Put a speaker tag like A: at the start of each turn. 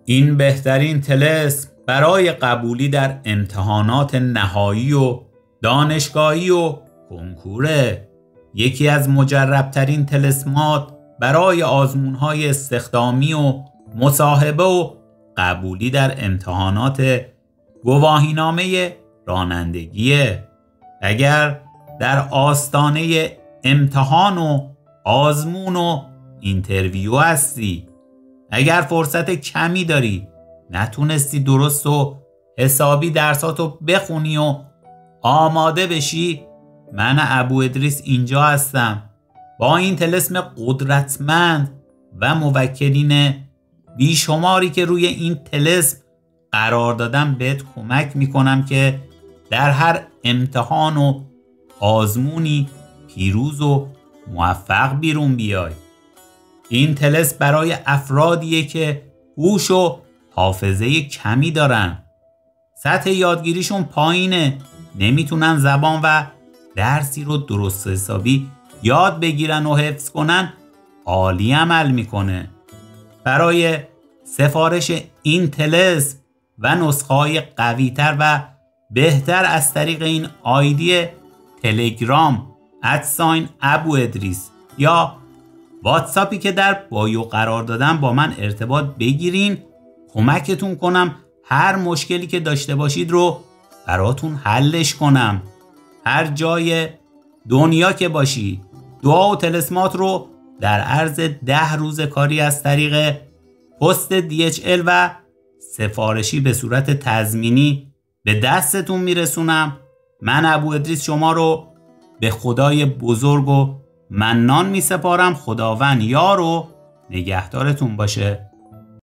A: این بهترین طلسم برای قبولی در امتحانات نهایی و دانشگاهی و کنکوره. یکی از مجربترین طلسمات برای آزمون‌های استخدامی و مصاحبه و قبولی در امتحانات گواهینامه رانندگیه. اگر در آستانه امتحان و آزمون و اینترویو هستی، اگر فرصت کمی داری، نتونستی درست و حسابی درساتو بخونی و آماده بشی، من ابو ادریس اینجا هستم. با این طلسم قدرتمند و موکلین بیشماری که روی این طلسم قرار دادم بهت کمک میکنم که در هر امتحان و آزمونی پیروز و موفق بیرون بیای. این طلسم برای افرادیه که هوش و حافظه کمی دارن، سطح یادگیریشون پایینه، نمیتونن زبان و درسی رو درست حسابی یاد بگیرن و حفظ کنن. عالی عمل میکنه. برای سفارش این طلسم و نسخه‌های قوی‌تر و بهتر از طریق این آیدی تلگرام @ابو ادریس یا واتساپی که در بایو قرار دادم با من ارتباط بگیرین. کمکتون کنم هر مشکلی که داشته باشید رو براتون حلش کنم. هر جای دنیا که باشید، دعا و طلسمات رو در عرض 10 روز کاری از طریق پست DHL و سفارشی به صورت تضمینی به دستتون میرسونم. من ابو ادریس شما رو به خدای بزرگ و منان میسپارم. خداوند یار و نگهدارتون باشه.